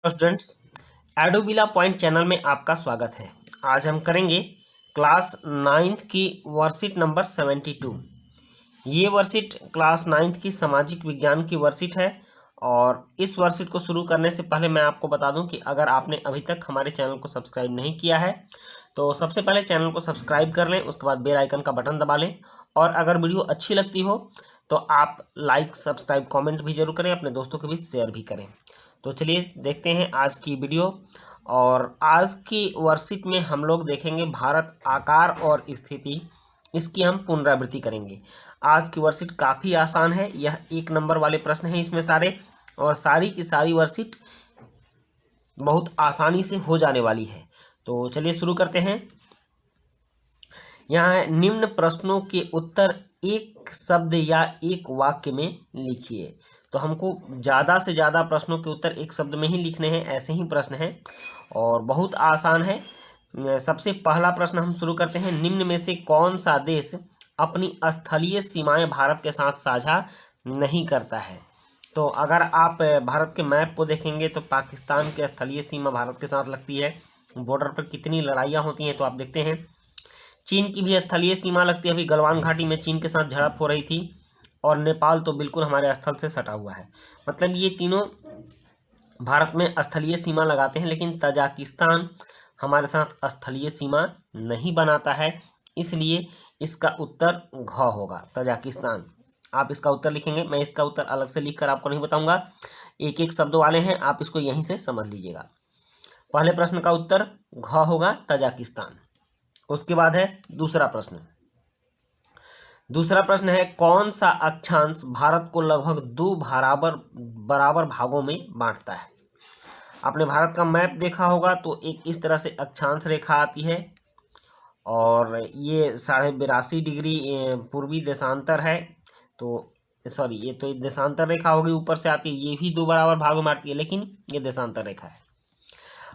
Students, एडोबिला point channel में आपका स्वागत है। आज हम करेंगे क्लास 9th की वर्कशीट नंबर 72। ये वर्कशीट क्लास 9th की सामाजिक विज्ञान की वर्कशीट है। और इस वर्कशीट को शुरू करने से पहले मैं आपको बता दूं कि अगर आपने अभी तक हमारे चैनल को सब्सक्राइब नहीं किया है तो सबसे पहले चैनल को सब्सक्राइब कर लें, उसके बाद बेल आइकन का बटन दबा लें। और अगर वीडियो अच्छी लगती हो तो आप लाइक, सब्सक्राइब, कमेंट भी जरूर करें, अपने दोस्तों के बीच शेयर भी करें। तो चलिए देखते हैं आज की वीडियो। और आज की वर्कशीट में हम लोग देखेंगे भारत आकार और स्थिति, इसकी हम पुनरावृत्ति करेंगे। आज की वर्कशीट काफ़ी आसान है, यह 1 नंबर वाले प्रश्न हैं इसमें सारे, और सारी की सारी वर्कशीट बहुत आसानी से हो जाने वाली है। तो चलिए शुरू करते हैं। यहाँ है, निम्न प्रश्नों के उत्तर एक शब्द या एक वाक्य में लिखिए। तो हमको ज़्यादा से ज़्यादा प्रश्नों के उत्तर एक शब्द में ही लिखने हैं, ऐसे ही प्रश्न हैं और बहुत आसान है। सबसे पहला प्रश्न हम शुरू करते हैं। निम्न में से कौन सा देश अपनी स्थलीय सीमाएं भारत के साथ साझा नहीं करता है? तो अगर आप भारत के मैप को देखेंगे तो पाकिस्तान की स्थलीय सीमा भारत के साथ लगती है। बॉर्डर पर कितनी लड़ाइयाँ होती हैं तो आप देखते हैं। चीन की भी स्थलीय सीमा लगती है, अभी गलवान घाटी में चीन के साथ झड़प हो रही थी। और नेपाल तो बिल्कुल हमारे स्थल से सटा हुआ है। मतलब ये तीनों भारत में स्थलीय सीमा लगाते हैं, लेकिन तजाकिस्तान हमारे साथ स्थलीय सीमा नहीं बनाता है, इसलिए इसका उत्तर घ होगा, तजाकिस्तान। आप इसका उत्तर लिखेंगे, मैं इसका उत्तर अलग से लिखकर आपको नहीं बताऊंगा, एक एक शब्दों वाले हैं, आप इसको यहीं से समझ लीजिएगा। पहले प्रश्न का उत्तर घ होगा, तजाकिस्तान। उसके बाद है दूसरा प्रश्न। दूसरा प्रश्न है, कौन सा अक्षांश भारत को लगभग 2 बराबर भागों में बांटता है? आपने भारत का मैप देखा होगा तो एक इस तरह से अक्षांश रेखा आती है और ये 82.5 डिग्री पूर्वी देशांतर है। तो सॉरी, ये तो देशांतर रेखा होगी, ऊपर से आती है, ये भी 2 बराबर भागों में आती है, लेकिन ये देशांतर रेखा है।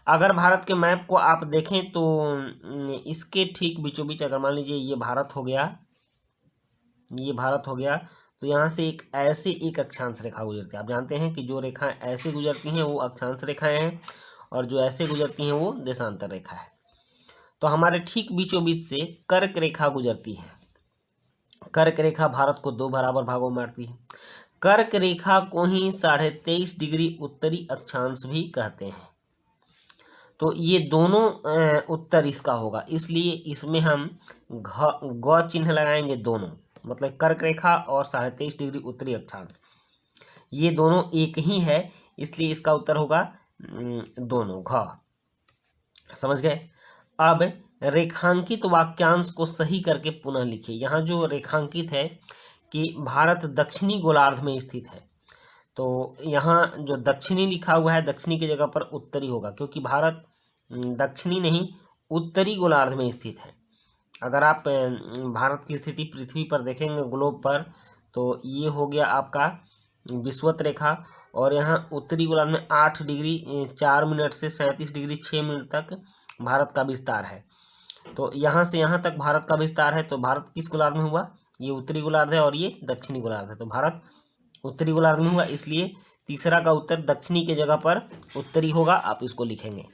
अगर भारत के मैप को आप देखें तो इसके ठीक बीचों बीच, अगर मान लीजिए ये भारत हो गया, ये भारत हो गया, तो यहाँ से एक ऐसे एक अक्षांश रेखा गुजरती है। आप जानते हैं कि जो रेखाएं ऐसे गुजरती हैं वो अक्षांश रेखाएं हैं, और जो ऐसे गुजरती हैं वो देशांतर रेखा है। तो हमारे ठीक बीचों बीच से कर्क रेखा गुजरती है। कर्क रेखा भारत को 2 बराबर भागों में बांटती है। कर्क रेखा को ही 23.5 डिग्री उत्तरी अक्षांश भी कहते हैं। तो ये दोनों उत्तर इसका होगा, इसलिए इसमें हम ग चिन्ह लगाएंगे दोनों, मतलब कर्क रेखा और 23.5 डिग्री उत्तरी अक्षांश, ये दोनों एक ही है, इसलिए इसका उत्तर होगा दोनों, घ। समझ गए? अब रेखांकित वाक्यांश को सही करके पुनः लिखिए। यहाँ जो रेखांकित है कि भारत दक्षिणी गोलार्ध में स्थित है, तो यहाँ जो दक्षिणी लिखा हुआ है, दक्षिणी की जगह पर उत्तरी होगा, क्योंकि भारत दक्षिणी नहीं उत्तरी गोलार्ध में स्थित है। अगर आप भारत की स्थिति पृथ्वी पर देखेंगे, ग्लोब पर, तो ये हो गया आपका विषुवत रेखा, और यहाँ उत्तरी गोलार्ध में 8 डिग्री 4 मिनट से 37 डिग्री 6 मिनट तक भारत का विस्तार है। तो यहाँ से यहाँ तक भारत का विस्तार है। तो भारत किस गोलार्ध में हुआ? ये उत्तरी गोलार्ध है और ये दक्षिणी गोलार्ध है, तो भारत उत्तरी गोलार्ध में हुआ, इसलिए तीसरा का उत्तर दक्षिणी के जगह पर उत्तरी होगा, आप इसको लिखेंगे।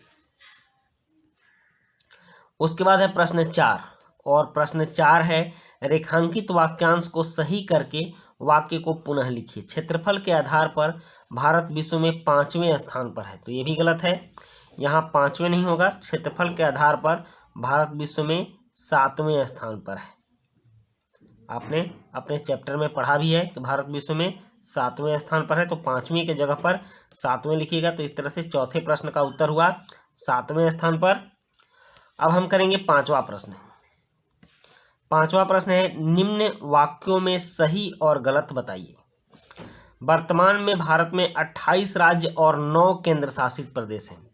उसके बाद है प्रश्न 4, और प्रश्न 4 है, रेखांकित वाक्यांश को सही करके वाक्य को पुनः लिखिए। क्षेत्रफल के आधार पर भारत विश्व में 5वें स्थान पर है, तो ये भी गलत है, यहाँ 5वें नहीं होगा। क्षेत्रफल के आधार पर भारत विश्व में 7वें स्थान पर है। आपने अपने चैप्टर में पढ़ा भी है कि भारत विश्व में 7वें स्थान पर है, तो 5वें के जगह पर 7वें लिखिएगा। तो इस तरह से चौथे प्रश्न का उत्तर हुआ 7वें स्थान पर। अब हम करेंगे 5वां प्रश्न। 5वां प्रश्न है, निम्न वाक्यों में सही और गलत बताइए। वर्तमान में भारत में 28 राज्य और 9 केंद्र शासित प्रदेश हैं।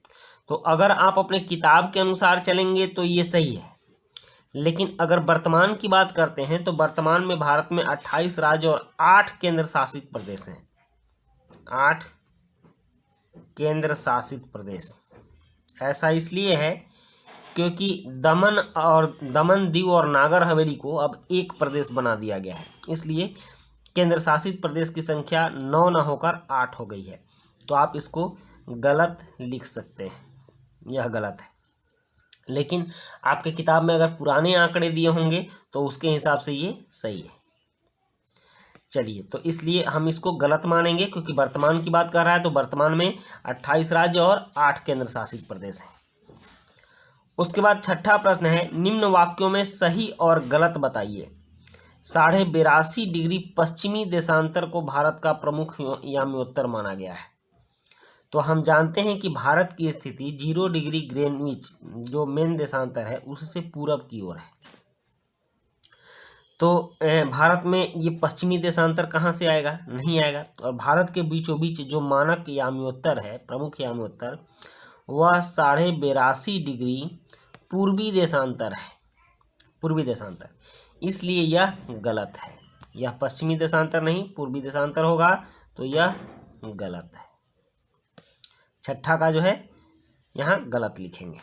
तो अगर आप अपने किताब के अनुसार चलेंगे तो ये सही है, लेकिन अगर वर्तमान की बात करते हैं तो वर्तमान में भारत में 28 राज्य और 8 केंद्र शासित प्रदेश हैं। 8 केंद्र शासित प्रदेश। ऐसा इसलिए है क्योंकि दमन, दीव और नागर हवेली को अब एक प्रदेश बना दिया गया है, इसलिए केंद्र शासित प्रदेश की संख्या 9 न होकर 8 हो गई है। तो आप इसको गलत लिख सकते हैं, यह गलत है। लेकिन आपके किताब में अगर पुराने आंकड़े दिए होंगे तो उसके हिसाब से ये सही है। चलिए, तो इसलिए हम इसको गलत मानेंगे, क्योंकि वर्तमान की बात कर रहा है, तो वर्तमान में 28 राज्य और 8 केंद्र शासित प्रदेश हैं। उसके बाद छठा प्रश्न है, निम्न वाक्यों में सही और गलत बताइए। 82.5 डिग्री पश्चिमी देशांतर को भारत का प्रमुख याम्योत्तर माना गया है। तो हम जानते हैं कि भारत की स्थिति 0 डिग्री ग्रीनविच जो मेन देशांतर है उससे पूरब की ओर है। तो भारत में ये पश्चिमी देशांतर कहाँ से आएगा? नहीं आएगा। और भारत के बीचों बीच जो मानक याम्योत्तर है, प्रमुख याम्योत्तर, वह 82.5 डिग्री पूर्वी देशांतर है, पूर्वी देशांतर, इसलिए यह गलत है। यह पश्चिमी देशांतर नहीं, पूर्वी देशांतर होगा, तो यह गलत है। छठा का जो है यहाँ गलत लिखेंगे।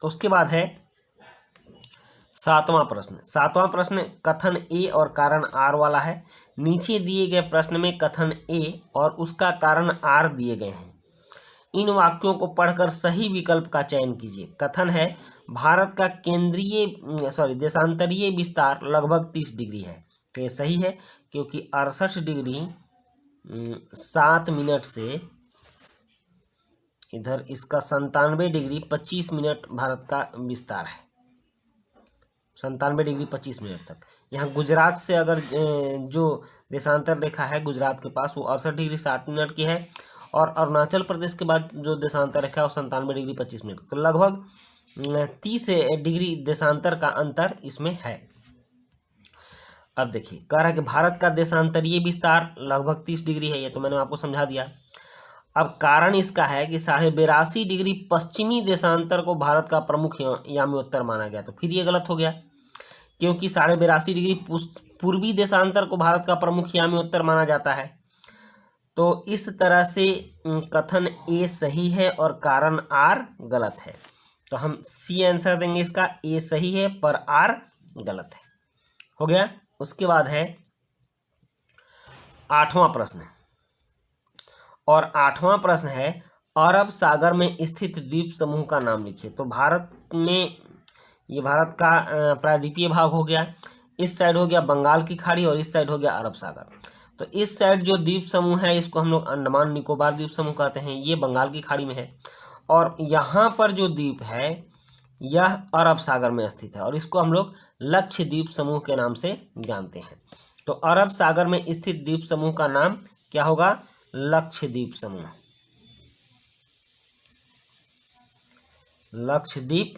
उसके बाद है सातवां प्रश्न। सातवां प्रश्न कथन ए और कारण आर वाला है। नीचे दिए गए प्रश्न में कथन ए और उसका कारण आर दिए गए हैं। इन वाक्यों को पढ़कर सही विकल्प का चयन कीजिए। कथन है, भारत का देशांतरीय विस्तार लगभग 30 डिग्री है। तो ये सही है, क्योंकि 68 डिग्री 7 मिनट से इधर इसका 97 डिग्री 25 मिनट भारत का विस्तार है। 97 डिग्री 25 मिनट तक। यहाँ गुजरात से अगर जो देशांतर रेखा है गुजरात के पास, वो 68 डिग्री 60 मिनट की है, और अरुणाचल प्रदेश के बाद जो देशांतर रेखा है वो 97 डिग्री 25 मिनट। तो लगभग 30 डिग्री देशांतर का अंतर इसमें है। अब देखिए, कह रहा है कि भारत का देशांतरीय विस्तार लगभग 30 डिग्री है, ये तो मैंने आपको समझा दिया। अब कारण इसका है कि 82.5 डिग्री पश्चिमी देशांतर को भारत का प्रमुख याम्योत्तर माना गया। तो फिर ये गलत हो गया, क्योंकि 82.5 डिग्री पूर्वी देशांतर को भारत का प्रमुख याम्योत्तर माना जाता है। तो इस तरह से कथन ए सही है और कारण आर गलत है। तो हम सी आंसर देंगे इसका, ए सही है पर आर गलत है। हो गया। उसके बाद है 8वां प्रश्न, और 8वां प्रश्न है, अरब सागर में स्थित द्वीप समूह का नाम लिखिए। तो भारत में, ये भारत का प्रायद्वीपीय भाग हो गया। इस साइड हो गया बंगाल की खाड़ी और इस साइड हो गया अरब सागर। तो इस साइड जो द्वीप समूह है इसको हम लोग अंडमान निकोबार द्वीप समूह कहते हैं, ये बंगाल की खाड़ी में है। और यहाँ पर जो द्वीप है यह अरब सागर में स्थित है, और इसको हम लोग लक्षद्वीप समूह के नाम से जानते हैं। तो अरब सागर में स्थित द्वीप समूह का नाम क्या होगा? लक्षद्वीप समूह। लक्षद्वीप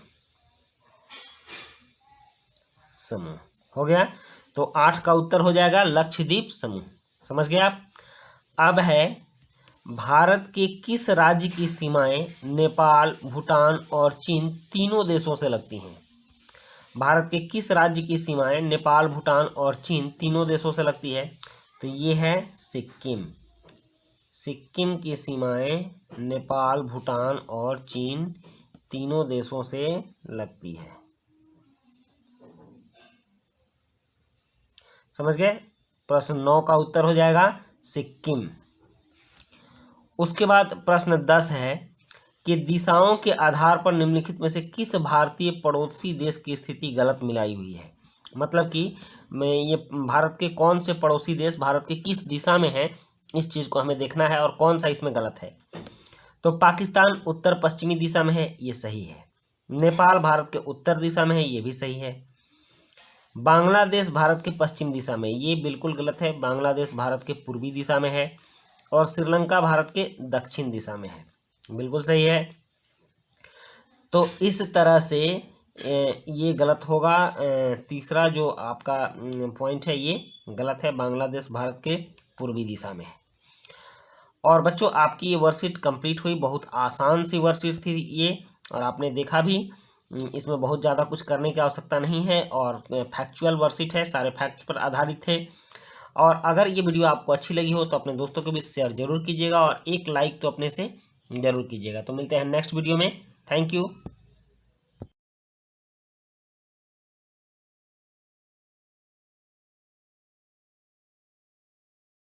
समूह हो गया। तो 8 का उत्तर हो जाएगा लक्षद्वीप समूह। समझ गए आप? अब है, भारत के किस राज्य की सीमाएं नेपाल, भूटान और चीन तीनों देशों से लगती हैं? भारत के किस राज्य की सीमाएं नेपाल, भूटान और चीन तीनों देशों से लगती है? तो ये है सिक्किम। सिक्किम की सीमाएं नेपाल, भूटान और चीन तीनों देशों से लगती है। समझ गए? प्रश्न 9 का उत्तर हो जाएगा सिक्किम। उसके बाद प्रश्न 10 है कि दिशाओं के आधार पर निम्नलिखित में से किस भारतीय पड़ोसी देश की स्थिति गलत मिलाई हुई है? मतलब कि ये भारत के कौन से पड़ोसी देश भारत के किस दिशा में है, इस चीज़ को हमें देखना है, और कौन सा इसमें गलत है। तो पाकिस्तान उत्तर पश्चिमी दिशा में है, ये सही है। नेपाल भारत के उत्तर दिशा में है, ये भी सही है। बांग्लादेश भारत के पश्चिम दिशा में, ये बिल्कुल गलत है। बांग्लादेश भारत के पूर्वी दिशा में है, और श्रीलंका भारत के दक्षिण दिशा में है, बिल्कुल सही है। तो इस तरह से ये गलत होगा। तीसरा जो आपका पॉइंट है ये गलत है, बांग्लादेश भारत के पूर्वी दिशा में है। और बच्चों, आपकी ये वर्कशीट कंप्लीट हुई। बहुत आसान सी वर्कशीट थी ये, और आपने देखा भी, इसमें बहुत ज़्यादा कुछ करने की आवश्यकता नहीं है, और फैक्चुअल वर्कशीट है, सारे फैक्ट्स पर आधारित थे। और अगर ये वीडियो आपको अच्छी लगी हो तो अपने दोस्तों को भी शेयर जरूर कीजिएगा, और एक लाइक तो अपने से जरूर कीजिएगा। तो मिलते हैं नेक्स्ट वीडियो में। Thank you.